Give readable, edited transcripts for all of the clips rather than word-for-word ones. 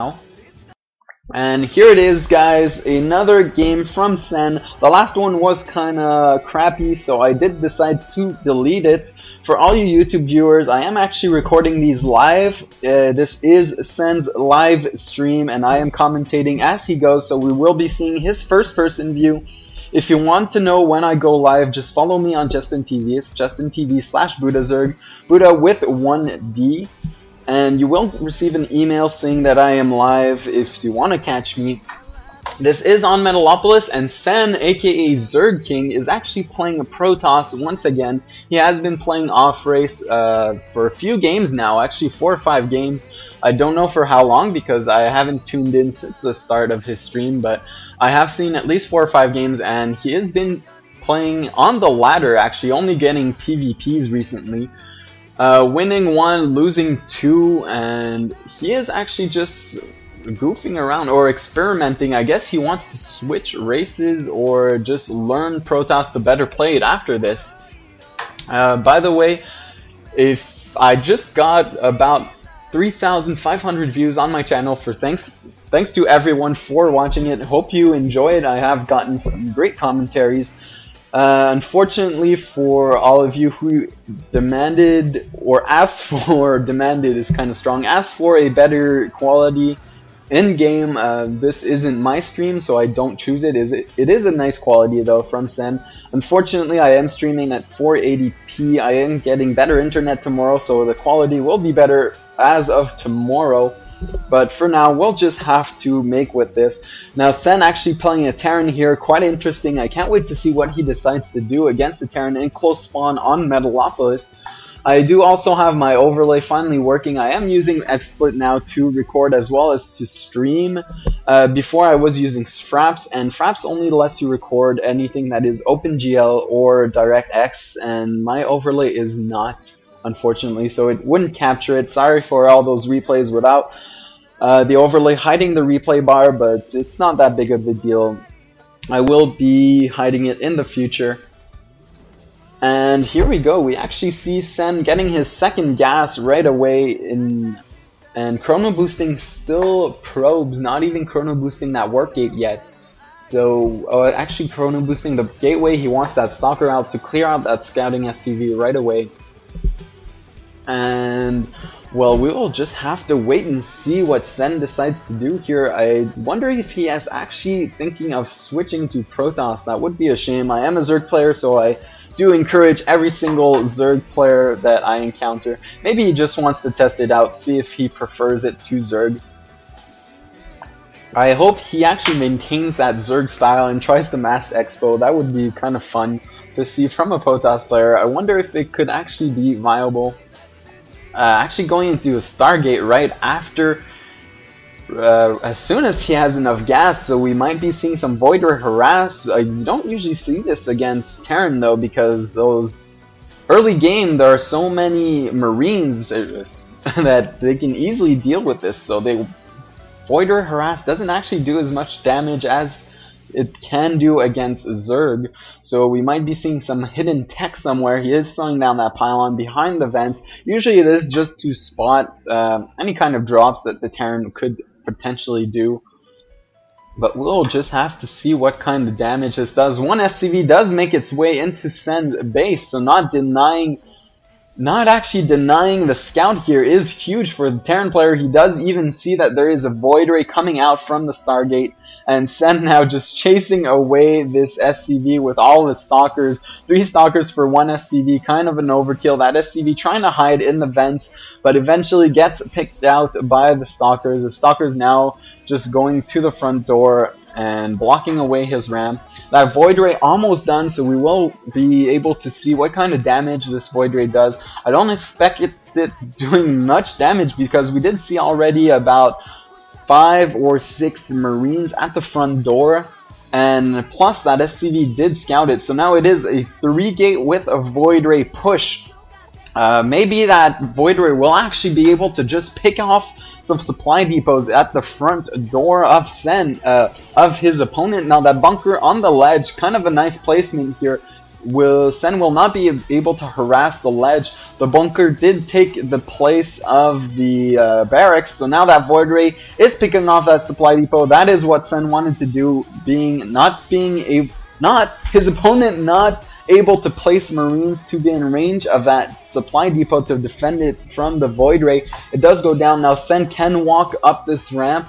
now. And here it is, guys, another game from Sen. The last one was kinda crappy, so I did decide to delete it. For all you YouTube viewers, I am actually recording these live. This is Sen's live stream, and I am commentating as he goes, so we will be seeing his first-person view. If you want to know when I go live, just follow me on JustinTV. It's JustinTV/BuddhaZerg, Buddha with 1D. And you will receive an email saying that I am live if you want to catch me. This is on Metalopolis, and Sen, aka Zerg King, is actually playing a Protoss once again. He has been playing offrace for a few games now, actually 4 or 5 games. I don't know for how long because I haven't tuned in since the start of his stream, but I have seen at least 4 or 5 games, and he has been playing on the ladder, actually only getting PvPs recently. Winning 1, losing 2, and he is actually just goofing around or experimenting. I guess he wants to switch races or just learn Protoss to better play it after this. By the way, if I just got about 3,500 views on my channel for thanks to everyone for watching it. Hope you enjoy it. I have gotten some great commentaries. Unfortunately for all of you who demanded or asked for, demanded is kind of strong, asked for a better quality in-game, this isn't my stream, so I don't choose it. It is a nice quality though from Sen. Unfortunately, I am streaming at 480p. I am getting better internet tomorrow, so the quality will be better as of tomorrow. But for now, we'll just have to make with this. Now, Sen actually playing a Terran here, quite interesting. I can't wait to see what he decides to do against the Terran in close spawn on Metalopolis. I do also have my overlay finally working. I am using XSplit now to record as well as to stream. Before I was using Fraps, and Fraps only lets you record anything that is OpenGL or DirectX, and my overlay is not, unfortunately, so it wouldn't capture it. Sorry for all those replays without the overlay hiding the replay bar, but it's not that big of a deal. I will be hiding it in the future. And here we go. We actually see Sen getting his second gas right away and chrono boosting still probes, not even chrono boosting that warp gate yet. So actually chrono boosting the gateway. He wants that stalker out to clear out that scouting SCV right away. And well, we will just have to wait and see what Sen decides to do here. I wonder if he is actually thinking of switching to Protoss. That would be a shame. I am a Zerg player, so I do encourage every single Zerg player that I encounter. Maybe he just wants to test it out, see if he prefers it to Zerg. I hope he actually maintains that Zerg style and tries to mass expo. That would be kind of fun to see from a Protoss player. I wonder if it could actually be viable. Actually going into a Stargate right after, as soon as he has enough gas, so we might be seeing some Void or Harass. You don't usually see this against Terran though, because those early game there are so many Marines that they can easily deal with this, so Void or Harass doesn't actually do as much damage as it can do against Zerg, so we might be seeing some hidden tech somewhere. He is slowing down that pylon behind the vents. Usually it is just to spot any kind of drops that the Terran could potentially do, but we'll just have to see what kind of damage this does. One SCV does make its way into Sen's base, so not actually denying the scout here is huge for the Terran player. He does even see that there is a Void Ray coming out from the Stargate, and Sen now just chasing away this SCV with all the stalkers. 3 stalkers for 1 SCV, kind of an overkill. That SCV trying to hide in the vents, but eventually gets picked out by the stalkers. The stalkers now just going to the front door and blocking away his ramp. That Void Ray almost done, so we will be able to see what kind of damage this Void Ray does. I don't expect it doing much damage because we did see already about 5 or 6 Marines at the front door, and plus that SCV did scout it, so now it is a 3-gate with a Void Ray push. Maybe that Void Ray will actually be able to just pick off some supply depots at the front door of Sen, of his opponent. Now that bunker on the ledge, kind of a nice placement here. Sen will not be able to harass the ledge. The bunker did take the place of the barracks, so now that Void Ray is picking off that supply depot. That is what Sen wanted to do, his opponent not able to place Marines to be in range of that supply depot to defend it from the Void Ray. It does go down. Now Sen can walk up this ramp,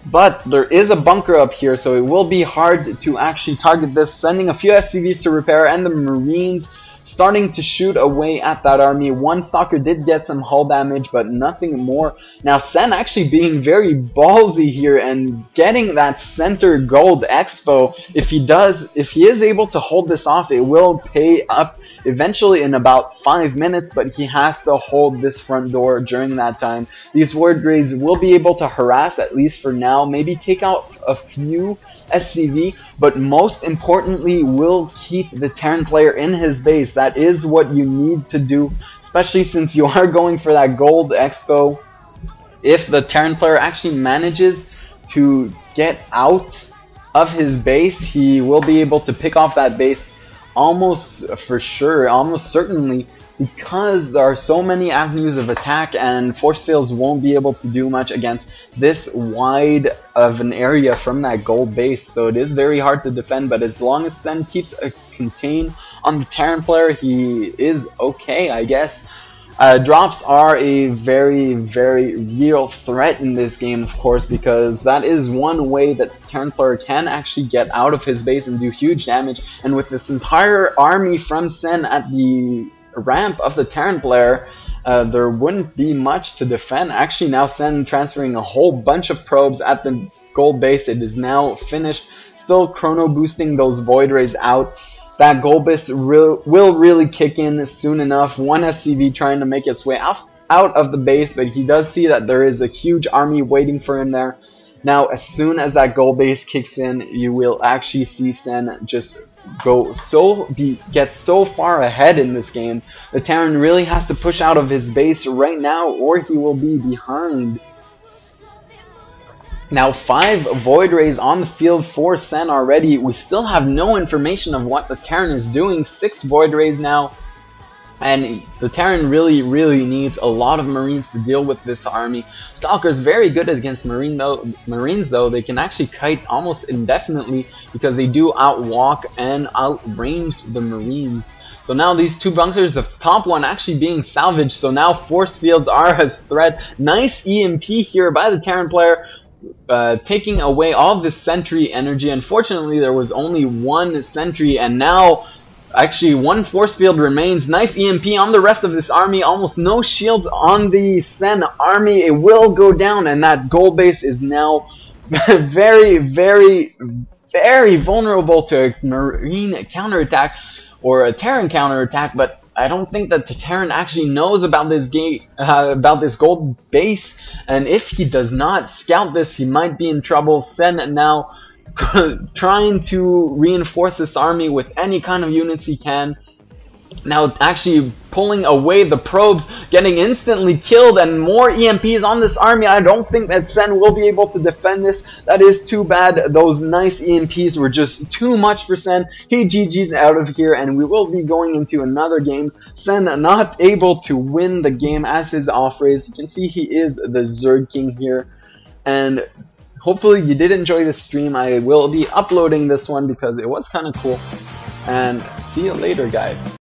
but there is a bunker up here, so it will be hard to actually target this. Sending a few SCVs to repair, and the Marines starting to shoot away at that army. One Stalker did get some hull damage, but nothing more. Now Sen actually being very ballsy here and getting that center gold expo. If he is able to hold this off, it will pay up eventually in about 5 minutes, but he has to hold this front door during that time. These Void Rays will be able to harass, at least for now, maybe take out a few SCV, but most importantly will keep the Terran player in his base. That is what you need to do, especially since you are going for that gold expo. If the Terran player actually manages to get out of his base, he will be able to pick off that base almost for sure, almost certainly, because there are so many avenues of attack, and force fields won't be able to do much against this wide of an area from that gold base. So it is very hard to defend, but as long as Sen keeps a contain on the Terran player, he is okay, I guess. Drops are a very, very real threat in this game, of course, because that is one way that the Terran player can actually get out of his base and do huge damage. And with this entire army from Sen at the ramp of the Terran player, there wouldn't be much to defend. Actually, now Sen transferring a whole bunch of probes at the gold base. It is now finished. Still chrono boosting those Void Rays out. That gold base will really kick in soon enough. One SCV trying to make its way out of the base, but he does see that there is a huge army waiting for him there. Now, as soon as that gold base kicks in, you will actually see Sen just get so far ahead in this game. The Terran really has to push out of his base right now, or he will be behind. Now 5 Void Rays on the field for Sen already. We still have no information of what the Terran is doing. 6 Void Rays now. And the Terran really needs a lot of Marines to deal with this army. Stalker's very good against Marines though. They can actually kite almost indefinitely because they do outwalk and outrange the Marines. So now these 2 bunkers, the top one actually being salvaged. So now force fields are a threat. Nice EMP here by the Terran player, taking away all this sentry energy. Unfortunately, there was only 1 sentry, and now actually 1 force field remains. Nice EMP on the rest of this army. Almost no shields on the Sen army. It will go down, and that gold base is now very vulnerable to a Marine counterattack or a Terran counterattack. But I don't think that the Terran actually knows about this about this gold base, and if he does not scout this, he might be in trouble. Sen now trying to reinforce this army with any kind of units he can. Now actually pulling away the probes, getting instantly killed, and more EMPs on this army. I don't think that Sen will be able to defend this. That is too bad. Those nice EMPs were just too much for Sen. He GG's out of here, and we will be going into another game. Sen not able to win the game as his off-race. You can see he is the Zerg King here. And hopefully you did enjoy this stream. I will be uploading this one because it was kind of cool. And see you later, guys.